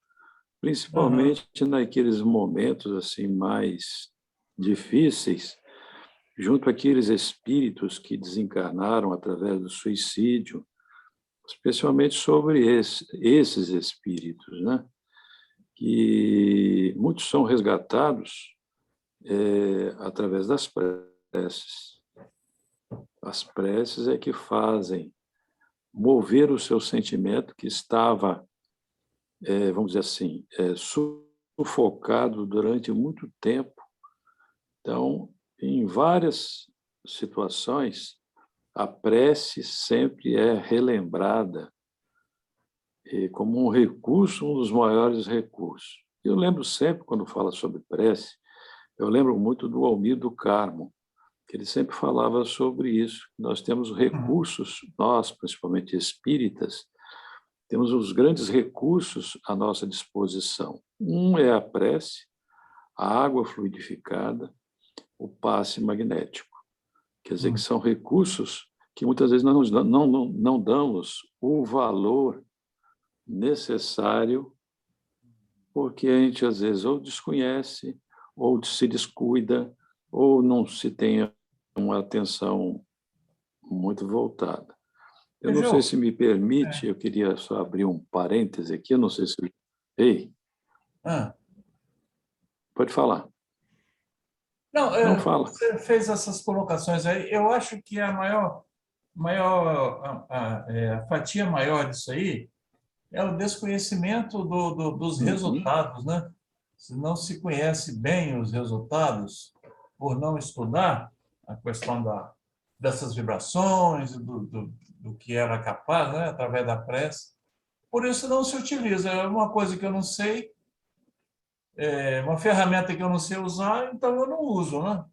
principalmente naqueles momentos assim mais difíceis, junto àqueles espíritos que desencarnaram através do suicídio, especialmente sobre esses espíritos, né? Que muitos são resgatados através das preces. As preces é que fazem mover o seu sentimento que estava, vamos dizer assim, sufocado durante muito tempo. Então, em várias situações, a prece sempre é relembrada como um recurso, um dos maiores recursos. Eu lembro sempre, quando fala sobre prece, eu lembro muito do Almir do Carmo, que ele sempre falava sobre isso. Nós temos recursos, nós, principalmente espíritas, temos os grandes recursos à nossa disposição. Um é a prece, a água fluidificada, o passe magnético. Quer dizer, que são recursos que muitas vezes não damos o valor necessário, porque a gente, às vezes, ou desconhece, ou se descuida, ou não se tem uma atenção muito voltada. Eu não sei se me permite, eu queria só abrir um parêntese aqui, eu não sei se... Ei, pode falar. Não, fala. Você fez essas colocações aí. Eu acho que a fatia maior disso aí é o desconhecimento dos resultados, né? Se não se conhece bem os resultados, por não estudar a questão dessas vibrações, do que era capaz, né? Através da prece. Por isso não se utiliza. É uma coisa que eu não sei, uma ferramenta que eu não sei usar, então eu não uso, né?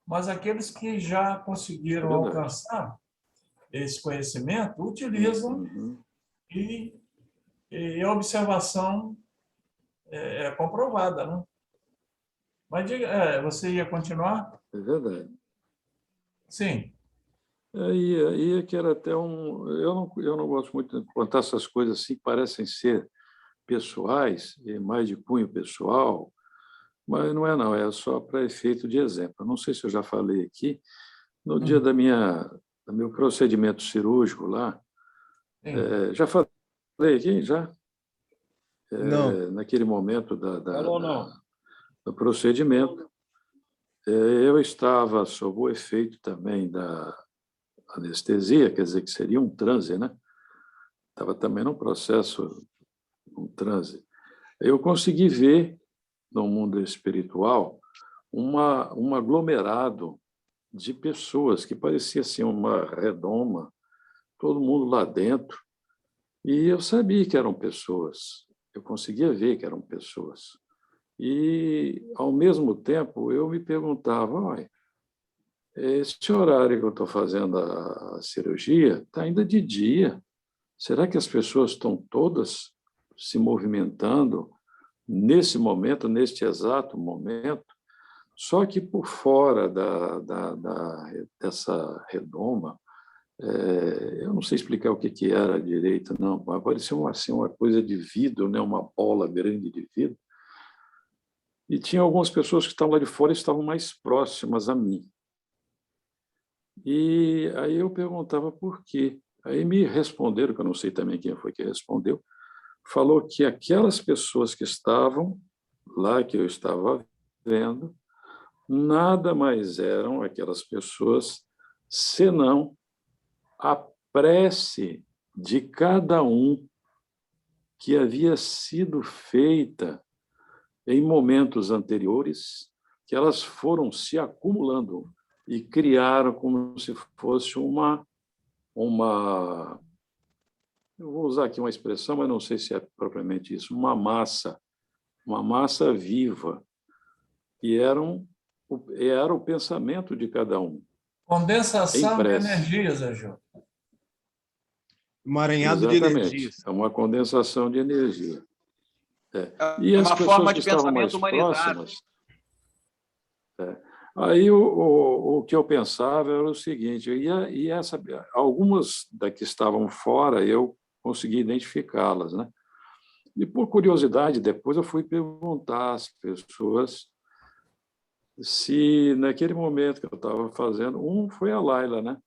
Mas aqueles que já conseguiram alcançar esse conhecimento utilizam e a observação é comprovada, né? Mas diga, você ia continuar? É verdade. Sim. Aí é que era até um... Eu não gosto muito de contar essas coisas assim, que parecem ser pessoais, mais de cunho pessoal, mas não é não, é só para efeito de exemplo. Eu não sei se eu já falei aqui, no dia do meu procedimento cirúrgico lá, já falei aqui, já? Não. Naquele momento do procedimento, eu estava sob o efeito também da anestesia, quer dizer que seria um transe, né? Estava também num processo, um transe. Eu consegui ver, no mundo espiritual, um aglomerado de pessoas que parecia assim uma redoma, todo mundo lá dentro, e eu sabia que eram pessoas, eu conseguia ver que eram pessoas. E, ao mesmo tempo, eu me perguntava, olha, esse horário que eu estou fazendo a cirurgia está ainda de dia. Será que as pessoas estão todas se movimentando nesse momento, neste exato momento? Só que por fora dessa redoma, eu não sei explicar o que era direito, não. Parecia assim, uma coisa de vidro, né? Uma bola grande de vidro. E tinha algumas pessoas que estavam lá de fora e estavam mais próximas a mim. E aí eu perguntava por quê. Aí me responderam, que eu não sei também quem foi que respondeu, falou que aquelas pessoas que estavam lá, que eu estava vendo, nada mais eram aquelas pessoas senão a prece de cada um que havia sido feita em momentos anteriores, que elas foram se acumulando e criaram como se fosse eu vou usar aqui uma expressão, mas não sei se é propriamente isso, uma massa viva, e era o pensamento de cada um, em Condensação de prece. energia, Zé Jô. Emaranhado de Exatamente, energias. é uma condensação de energia. E É as uma pessoas forma que de estavam mais pensamento humanizado. próximas... Aí o que eu pensava era o seguinte, algumas das que estavam fora eu consegui identificá-las, né? E por curiosidade, depois eu fui perguntar às pessoas se naquele momento que eu estava fazendo, foi a Laila, né?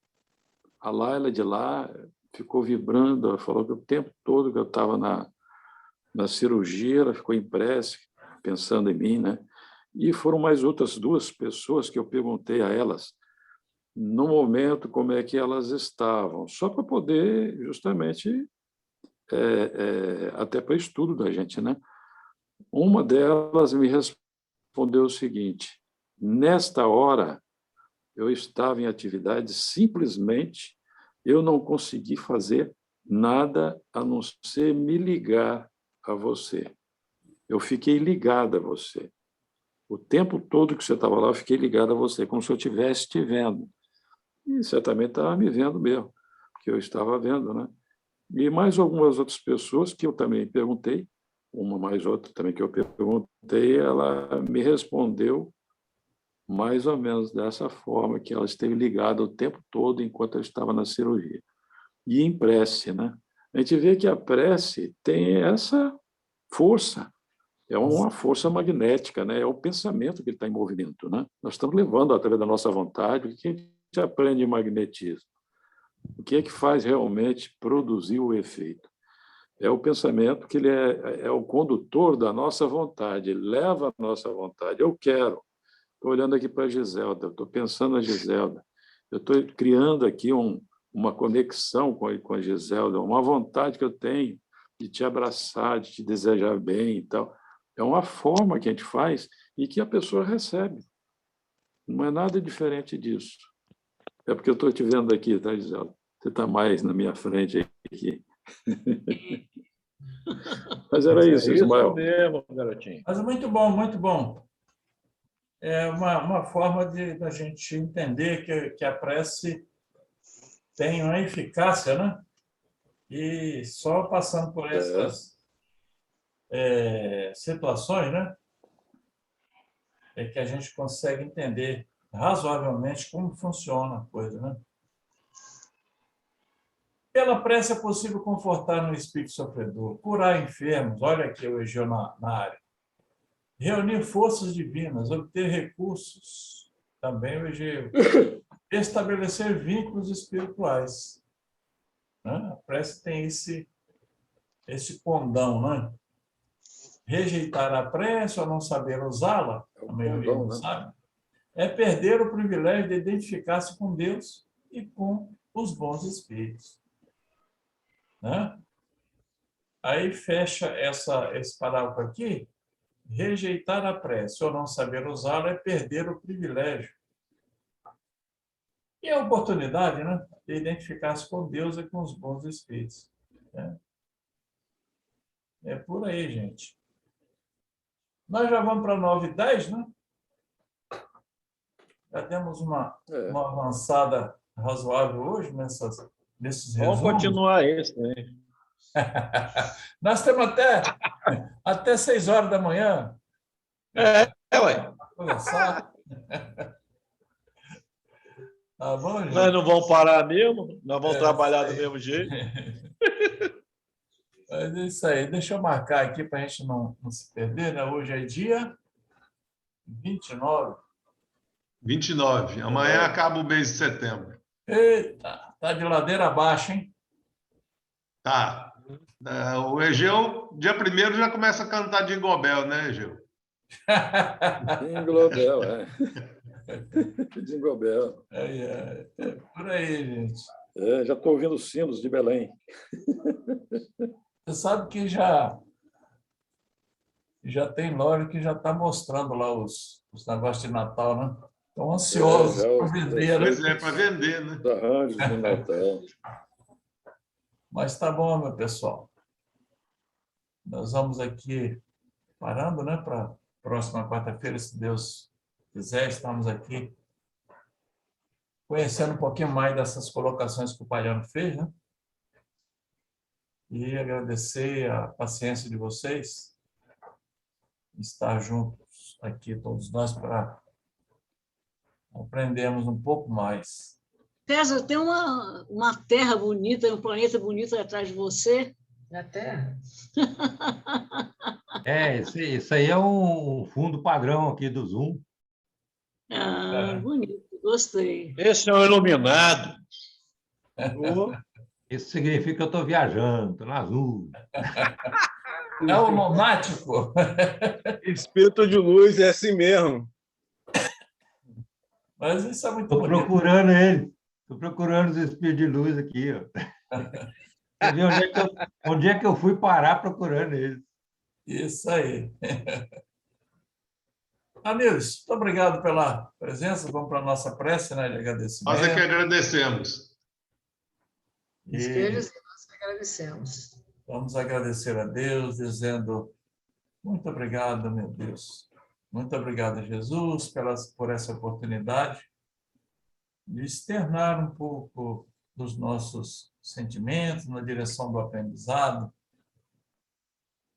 A Laila de lá ficou vibrando, ela falou que o tempo todo que eu estava na cirurgia, ela ficou em prece, pensando em mim, né? E foram mais outras 2 pessoas que eu perguntei a elas, no momento, como é que elas estavam, só para poder, justamente, até para estudo da gente, né? Uma delas me respondeu o seguinte: nesta hora, eu estava em atividade, simplesmente eu não consegui fazer nada a não ser me ligar a você. Eu fiquei ligada a você. O tempo todo que você estava lá, eu fiquei ligado a você, como se eu estivesse te vendo. E certamente estava me vendo mesmo, porque eu estava vendo, né? E mais algumas outras pessoas que eu também perguntei, uma mais outra também que eu perguntei, ela me respondeu mais ou menos dessa forma, que ela esteve ligada o tempo todo enquanto eu estava na cirurgia. E em prece, né? A gente vê que a prece tem essa força. É uma força magnética, né? É o pensamento que está em movimento, né? Nós estamos levando através da nossa vontade. O que a gente aprende em magnetismo? O que é que faz realmente produzir o efeito? É o pensamento, que ele é o condutor da nossa vontade, ele leva a nossa vontade. Eu quero. Estou olhando aqui para a Giselda, estou pensando na Giselda, eu estou criando aqui uma conexão com a Giselda, uma vontade que eu tenho de te abraçar, de te desejar bem e tal. É uma forma que a gente faz e que a pessoa recebe. Não é nada diferente disso. É porque eu estou te vendo aqui, tá, Gisela? Você está mais na minha frente aqui. Mas era isso, Ismael. mesmo, garotinho. Mas muito bom, muito bom. É uma forma da gente entender que a prece tem uma eficácia, né? E só passando por essas situações, né? É que a gente consegue entender razoavelmente como funciona a coisa, né? Pela prece é possível confortar no espírito sofredor, curar enfermos, olha aqui o Egeu na área, reunir forças divinas, obter recursos, também o Egeu, estabelecer vínculos espirituais. Né? A prece tem esse condão, né? Rejeitar a prece ou não saber usá-la, a maioria não sabe, é perder o privilégio de identificar-se com Deus e com os bons espíritos. Né? Aí fecha esse parágrafo aqui. Rejeitar a prece ou não saber usá-la é perder o privilégio. E a oportunidade, né, de identificar-se com Deus e com os bons espíritos. Né? É por aí, gente. Nós já vamos para 9h10, né? Já temos uma avançada razoável hoje nesses resumos. Vamos continuar isso, né? Nós temos até 6 horas da manhã. Ué. Conversar. Tá bom, gente? Nós não vamos parar mesmo, nós vamos trabalhar do mesmo jeito. Mas é isso aí. Deixa eu marcar aqui para a gente não se perder, né? Hoje é dia 29. 29. Amanhã acaba o mês de setembro. Eita, tá de ladeira abaixo, hein? Tá. O Egeu, dia 1º, já começa a cantar Jingle Bell, né, Egeu? Jingle Bell, é. Jingle Bell. É por aí, gente. Já estou ouvindo os sinos de Belém. Você sabe que já tem loja que já está mostrando lá os negócios de Natal, né? Estão ansiosos para vender, né? Pois é, para vender, né? Os arranjos de Natal. Mas tá bom, meu pessoal. Nós vamos aqui parando, né? Para a próxima quarta-feira, se Deus quiser, estamos aqui conhecendo um pouquinho mais dessas colocações que o Palhano fez, né? E agradecer a paciência de vocês, estar juntos aqui, todos nós, para aprendermos um pouco mais. César, tem uma terra bonita, um planeta bonito atrás de você. Na Terra? Isso aí é um fundo padrão aqui do Zoom. Bonito, gostei. Esse é o iluminado. Isso significa que eu estou viajando, estou na Azul. É o lunático. Espírito de luz é assim mesmo. Mas isso é muito Estou bonito. procurando ele. Estou procurando os espíritos de luz aqui. Ó. Você viu onde é que eu fui parar procurando eles? Isso aí. Amigos, muito obrigado pela presença. Vamos para a nossa prece, né, de agradecimento. Nós é que agradecemos. Espelhos, e nós que agradecemos. Vamos agradecer a Deus, dizendo muito obrigado, meu Deus. Muito obrigado, Jesus, por essa oportunidade de externar um pouco dos nossos sentimentos na direção do aprendizado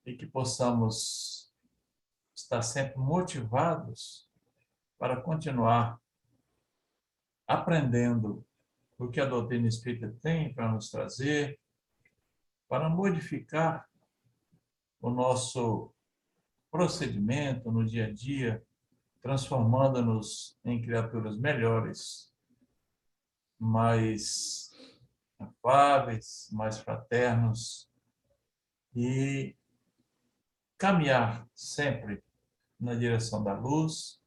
e que possamos estar sempre motivados para continuar aprendendo o que a doutrina espírita tem para nos trazer, para modificar o nosso procedimento no dia a dia, transformando-nos em criaturas melhores, mais afáveis, mais fraternos e caminhar sempre na direção da luz,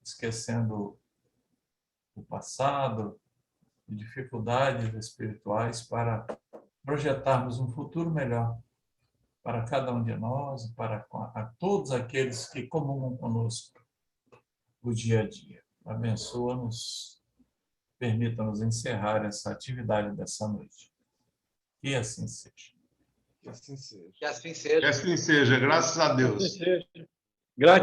esquecendo o passado, dificuldades espirituais para projetarmos um futuro melhor para cada um de nós, para a todos aqueles que comungam conosco o dia a dia. Abençoa-nos, permita-nos encerrar essa atividade dessa noite. Que assim seja. Que assim seja. Que assim seja. Que assim seja, graças a Deus. Que seja.